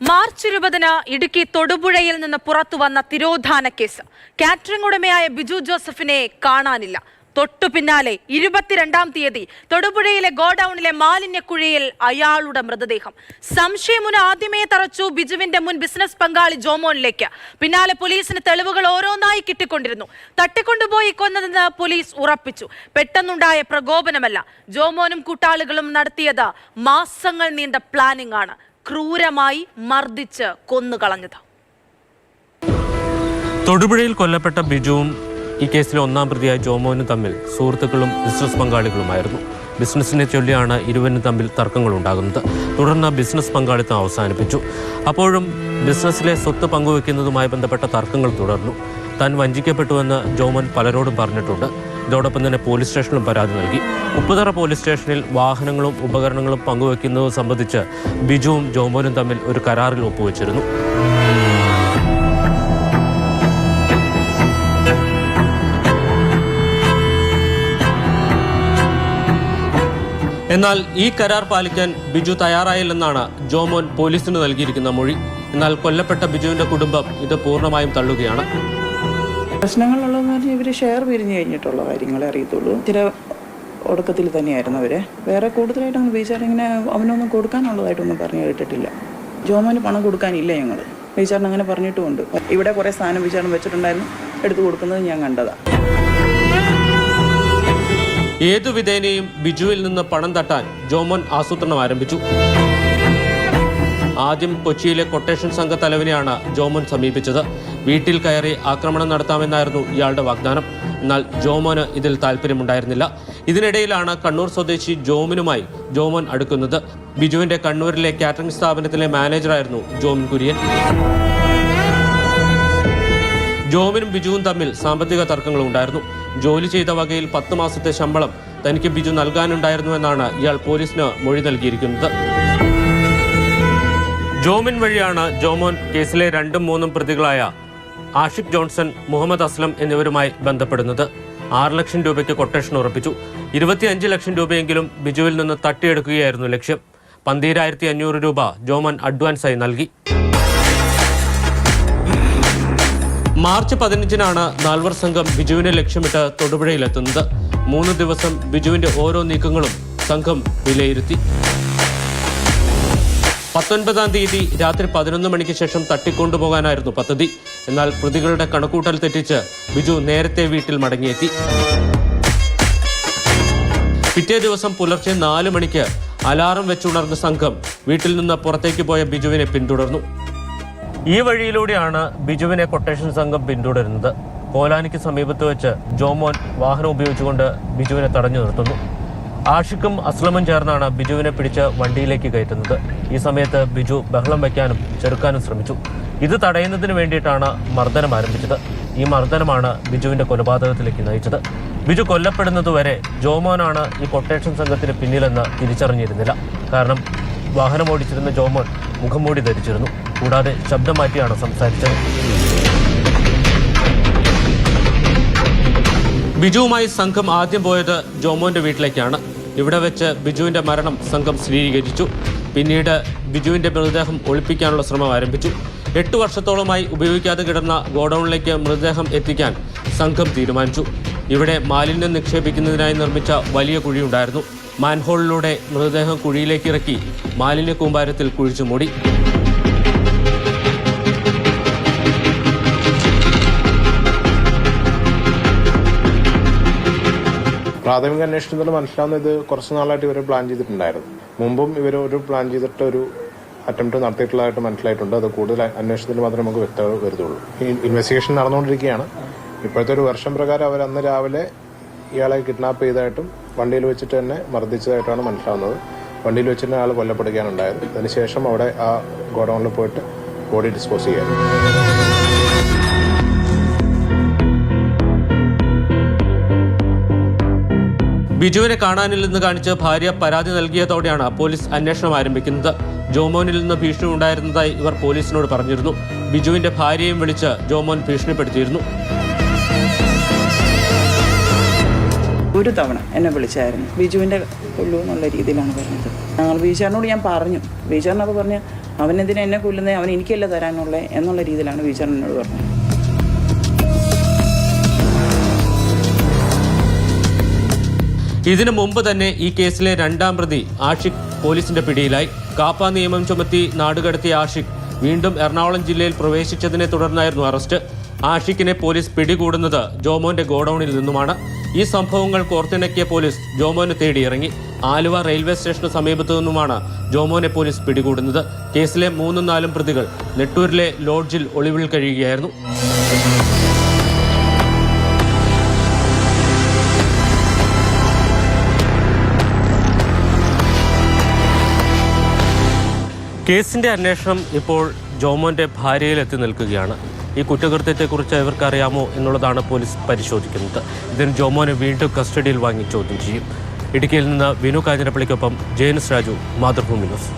March 20-ന് Idukki തൊടുപുഴയിൽ നിന്ന് പുറത്തുവന്ന തിരോധാന കേസ്. കാറ്ററിംഗ് ഉടമയായ ബിജു ജോസഫിനെ കാണാനില്ല. തൊട്ടു പിന്നാലെ 22-ാം തീയതി തൊടുപുഴയിലെ ഗോഡൌണിലെ മാലിന്യക്കുഴിയിൽ അയാളുടെ മൃതദേഹം. സംശയമുന ആദ്യമേ തറച്ചു ബിജുവിന്റെ മുൻ ബിസിനസ് പങ്കാളി ജോമോനിലേക്ക്. പിന്നാലെ പോലീസിന് തെളിവുകൾ ഓരോന്നായി കിട്ടിക്കൊണ്ടിരുന്നു. തട്ടിക്കൊണ്ടുപോയി കൊന്നതെന്ന് പോലീസ് ഉറപ്പിച്ചു. പെട്ടെന്നുണ്ടായ പ്രകോപനമല്ല, ജോമോനും കൂട്ടാളികളും നടത്തിയത് മാസങ്ങൾ നീണ്ട പ്ലാനിംഗ് ആണ്. ക്രൂരമായി മർദ്ദിച്ച് കൊന്നുകളഞ്ഞത്. തൊടുപുഴയിൽ കൊല്ലപ്പെട്ട ബിജുവും ഈ കേസിലെ ഒന്നാം പ്രതിയായ ജോമോനും തമ്മിൽ സുഹൃത്തുക്കളും ബിസിനസ് പങ്കാളികളുമായിരുന്നു. ബിസിനസിനെ ചൊല്ലിയാണ് ഇരുവരും തമ്മിൽ തർക്കങ്ങളുണ്ടാകുന്നത്. തുടർന്ന് ബിസിനസ് പങ്കാളിത്തം അവസാനിപ്പിച്ചു. അപ്പോഴും ബിസിനസ്സിലെ സ്വത്ത് പങ്കുവെക്കുന്നതുമായി ബന്ധപ്പെട്ട തർക്കങ്ങൾ തുടർന്നു. താൻ വഞ്ചിക്കപ്പെട്ടുവെന്ന് ജോമോൻ പലരോടും പറഞ്ഞിട്ടുണ്ട്. ഇതോടൊപ്പം തന്നെ പോലീസ് സ്റ്റേഷനിലും പരാതി നൽകി. ഉപ്പുതറ പോലീസ് സ്റ്റേഷനിൽ വാഹനങ്ങളും ഉപകരണങ്ങളും പങ്കുവെക്കുന്നത് സംബന്ധിച്ച് ബിജുവും ജോമോനും തമ്മിൽ ഒരു കരാറിൽ ഒപ്പുവെച്ചിരുന്നു. എന്നാൽ ഈ കരാർ പാലിക്കാൻ ബിജു തയ്യാറായില്ലെന്നാണ് ജോമോൻ പോലീസിന് നൽകിയിരിക്കുന്ന മൊഴി. എന്നാൽ കൊല്ലപ്പെട്ട ബിജുവിന്റെ കുടുംബം ഇത് പൂർണ്ണമായും തള്ളുകയാണ്. പ്രശ്നങ്ങളുള്ളതെന്ന് പറഞ്ഞാൽ ഇവർ ഷെയർ പിരിഞ്ഞു കഴിഞ്ഞിട്ടുള്ള കാര്യങ്ങളെ അറിയത്തുള്ളൂ. ചില ഒടുക്കത്തിൽ തന്നെയായിരുന്നു അവരെ. വേറെ കൂടുതലായിട്ടൊന്നും ബീച്ചാറിങ്ങനെ അവനൊന്നും കൊടുക്കാനുള്ളതായിട്ടൊന്നും പറഞ്ഞു കേട്ടിട്ടില്ല. ജോമോന് പണം കൊടുക്കാനില്ല ഞങ്ങൾ. ബീച്ചാറിന് അങ്ങനെ പറഞ്ഞിട്ടുമുണ്ട്. ഇവിടെ കുറേ സാധനം ബീച്ചാറിന് വെച്ചിട്ടുണ്ടായിരുന്നു, എടുത്തു കൊടുക്കുന്നത് ഞാൻ കണ്ടതാണ്. ഏതു വിധേനയും ബിജുവിൽ നിന്ന് പണം തട്ടാൻ ജോമോൻ ആസൂത്രണം ആരംഭിച്ചു. ആദ്യം കൊച്ചിയിലെ കൊട്ടേഷൻ സംഘ തലവനെയാണ് ജോമോൻ സമീപിച്ചത്. വീട്ടിൽ കയറി ആക്രമണം നടത്താമെന്നായിരുന്നു ഇയാളുടെ വാഗ്ദാനം. എന്നാൽ ജോമോന് ഇതിൽ താല്പര്യമുണ്ടായിരുന്നില്ല. ഇതിനിടയിലാണ് കണ്ണൂർ സ്വദേശി ജോമിനുമായി ജോമോൻ അടുക്കുന്നത്. ബിജുവിന്റെ കണ്ണൂരിലെ കാറ്ററിംഗ് സ്ഥാപനത്തിലെ മാനേജറായിരുന്നു ജോമിൻ കുര്യൻ. ജോമിനും ബിജുവും തമ്മിൽ സാമ്പത്തിക തർക്കങ്ങളും ഉണ്ടായിരുന്നു. ജോലി ചെയ്ത വകയിൽ 10 മാസത്തെ ശമ്പളം തനിക്ക് ബിജു നൽകാനുണ്ടായിരുന്നുവെന്നാണ് ഇയാൾ പോലീസിന് മൊഴി നൽകിയിരിക്കുന്നത്. ജോമിൻ വഴിയാണ് ജോമോൻ കേസിലെ 2ഉം 3ഉം പ്രതികളായ ആഷിഖ് ജോൺസൺ, മുഹമ്മദ് അസ്ലം എന്നിവരുമായി ബന്ധപ്പെടുന്നത്. 6 ലക്ഷം രൂപയ്ക്ക് കൊട്ടേഷൻ ഉറപ്പിച്ചു. 25 ലക്ഷം രൂപയെങ്കിലും ബിജുവിൽ നിന്ന് തട്ടിയെടുക്കുകയായിരുന്നു ലക്ഷ്യം. 12,500 രൂപ ജോമോൻ അഡ്വാൻസായി നൽകി. മാർച്ച് 15-നാണ് നാൽവർ സംഘം ബിജുവിനെ ലക്ഷ്യമിട്ട് തൊടുപുഴയിലെത്തുന്നത്. 3 ദിവസം ബിജുവിന്റെ ഓരോ നീക്കങ്ങളും സംഘം വിലയിരുത്തി. 19-ാം തീയതി രാത്രി 11 മണിക്ക് ശേഷം തട്ടിക്കൊണ്ടുപോകാനായിരുന്നു പദ്ധതി. എന്നാൽ പ്രതികളുടെ കണക്കൂട്ടൽ തെറ്റിച്ച് ബിജു നേരത്തെ വീട്ടിൽ മടങ്ങിയെത്തി. പിറ്റേ ദിവസം പുലർച്ചെ 4 മണിക്ക് അലാറം വെച്ചുണർന്ന സംഘം വീട്ടിൽ നിന്ന് പുറത്തേക്ക് പോയ ബിജുവിനെ പിന്തുടർന്നു. ഈ വഴിയിലൂടെയാണ് ബിജുവിനെ കൊട്ടേഷൻ സംഘം പിന്തുടരുന്നത്. കോലാനിക്ക് സമീപത്ത് വെച്ച് ജോമോൻ വാഹനം ഉപയോഗിച്ചുകൊണ്ട് ബിജുവിനെ തടഞ്ഞു നിർത്തുന്നു. ആഷിഖും അസ്ലമും ചേർന്നാണ് ബിജുവിനെ പിടിച്ച് വണ്ടിയിലേക്ക് കയറ്റുന്നത്. ഈ സമയത്ത് ബിജു ബഹളം വയ്ക്കാനും ചെറുക്കാനും ശ്രമിച്ചു. ഇത് തടയുന്നതിന് വേണ്ടിയിട്ടാണ് മർദ്ദനം ആരംഭിച്ചത്. ഈ മർദ്ദനമാണ് ബിജുവിന്റെ കൊലപാതകത്തിലേക്ക് നയിച്ചത്. ബിജു കൊല്ലപ്പെടുന്നതുവരെ ജോമോനാണ് ഈ കൊട്ടേഷൻ സംഘത്തിന് പിന്നിലെന്ന് തിരിച്ചറിഞ്ഞിരുന്നില്ല. കാരണം വാഹനം ഓടിച്ചിരുന്ന ജോമോൻ മുഖംമൂടി ധരിച്ചിരുന്നു. കൂടാതെ ശബ്ദം മാറ്റിയാണ് സംസാരിച്ചത്. ബിജുവുമായി സംഘം ആദ്യം പോയത് ജോമോന്റെ വീട്ടിലേക്കാണ്. ഇവിടെ വെച്ച് ബിജുവിന്റെ മരണം സംഘം സ്ഥിരീകരിച്ചു. പിന്നീട് ബിജുവിന്റെ മൃതദേഹം ഒളിപ്പിക്കാനുള്ള ശ്രമം ആരംഭിച്ചു. 8 വർഷത്തോളമായി ഉപയോഗിക്കാതെ കിടന്ന ഗോഡൌണിലേക്ക് മൃതദേഹം എത്തിക്കാൻ സംഘം തീരുമാനിച്ചു. ഇവിടെ മാലിന്യം നിക്ഷേപിക്കുന്നതിനായി നിർമ്മിച്ച വലിയ കുഴിയുണ്ടായിരുന്നു. മാൻഹോളിലൂടെ മൃതദേഹം കുഴിയിലേക്ക് ഇറക്കി മാലിന്യ കൂമ്പാരത്തിൽ കുഴിച്ചു മൂടി. പ്രാഥമിക അന്വേഷണത്തിൽ മനസ്സിലാവുന്ന ഇത് കുറച്ച് നാളായിട്ട് ഇവർ പ്ലാൻ ചെയ്തിട്ടുണ്ടായിരുന്നു. മുമ്പും ഇവർ ഒരു പ്ലാൻ ചെയ്തിട്ട് ഒരു അറ്റംപ്റ്റ് നടത്തിയിട്ടുള്ളതായിട്ട് മനസ്സിലായിട്ടുണ്ട്. അത് കൂടുതൽ അന്വേഷണത്തിൽ മാത്രമേ നമുക്ക് വ്യക്തത വരുത്തുള്ളൂ. ഈ ഇൻവെസ്റ്റിഗേഷൻ നടന്നുകൊണ്ടിരിക്കുകയാണ്. ഇപ്പോഴത്തെ ഒരു വർഷം പ്രകാരം അവർ അന്ന് രാവിലെ ഇയാളെ കിഡ്നാപ്പ് ചെയ്തതായിട്ടും വണ്ടിയിൽ വെച്ചിട്ട് തന്നെ മർദ്ദിച്ചതായിട്ടാണ് മനസ്സിലാവുന്നത്. വണ്ടിയിൽ വെച്ചിട്ട് തന്നെ ആൾ കൊല്ലപ്പെടുകയാണ് ഉണ്ടായത്. അതിനുശേഷം അവിടെ ആ ഗോഡൌണിൽ പോയിട്ട് ബോഡി ഡിസ്പോസ് ചെയ്യാറ്. ബിജുവിനെ കാണാനില്ലെന്ന് കാണിച്ച് ഭാര്യ പരാതി നൽകിയതോടെയാണ് പോലീസ് അന്വേഷണം ആരംഭിക്കുന്നത്. ജോമോനിൽ നിന്ന് ഭീഷണി ഉണ്ടായിരുന്നതായി ഇവർ പോലീസിനോട് പറഞ്ഞിരുന്നു. ബിജുവിന്റെ ഭാര്യയും വിളിച്ച് ജോമോൻ ഭീഷണിപ്പെടുത്തിയിരുന്നു. ഒരു തവണ എന്നെ വിളിച്ചായിരുന്നു. ബിജുവിൻ്റെ കൊല്ലൂ എന്നുള്ള രീതിയിലാണ് പറഞ്ഞത്. ഞങ്ങൾ ബീച്ചാറിനോട് ഞാൻ പറഞ്ഞു. ബീച്ചാറിനപ്പോൾ പറഞ്ഞ് അവനെന്തിനാ എന്നെ കൊല്ലുന്നത്, അവൻ എനിക്കല്ല തരാനുള്ളത് എന്നുള്ള രീതിയിലാണ് ബീച്ചാറിനോട് പറഞ്ഞത്. ഇതിനു മുമ്പ് തന്നെ ഈ കേസിലെ 2ാം പ്രതി ആഷിഖ് പോലീസിന്റെ പിടിയിലായി. കാപ്പ നിയമം ചുമത്തി നാടുകടത്തിയ ആഷിഖ് വീണ്ടും എറണാകുളം ജില്ലയിൽ പ്രവേശിച്ചതിനെ തുടർന്നായിരുന്നു അറസ്റ്റ്. ആഷിഖിനെ പോലീസ് പിടികൂടുന്നത് ജോമോന്റെ ഗോഡൌണിൽ നിന്നുമാണ്. ഈ സംഭവങ്ങൾ കോർത്തിണക്കിയ പോലീസ് ജോമോനെ തേടിയിറങ്ങി. ആലുവ റെയിൽവേ സ്റ്റേഷന് സമീപത്തു നിന്നുമാണ് ജോമോനെ പോലീസ് പിടികൂടുന്നത്. കേസിലെ 3ഉം 4ഉം പ്രതികൾ നെട്ടൂരിലെ ലോഡ്ജിൽ ഒളിവിൽ കഴിയുകയായിരുന്നു. കേസിന്റെ അന്വേഷണം ഇപ്പോൾ ജോമോന്റെ ഭാര്യയിലെത്തി നിൽക്കുകയാണ്. ഈ കുറ്റകൃത്യത്തെക്കുറിച്ച് ഇവർക്കറിയാമോ എന്നുള്ളതാണ് പോലീസ് പരിശോധിക്കുന്നത്. ഇതിന് ജോമോനെ വീണ്ടും കസ്റ്റഡിയിൽ വാങ്ങി ചോദ്യം ചെയ്യും. ഇടുക്കിയിൽ നിന്ന് വിനു കാഞ്ഞിരപ്പള്ളിക്കൊപ്പം ജെയിൻസ് രാജു, മാതൃഭൂമി ന്യൂസ്.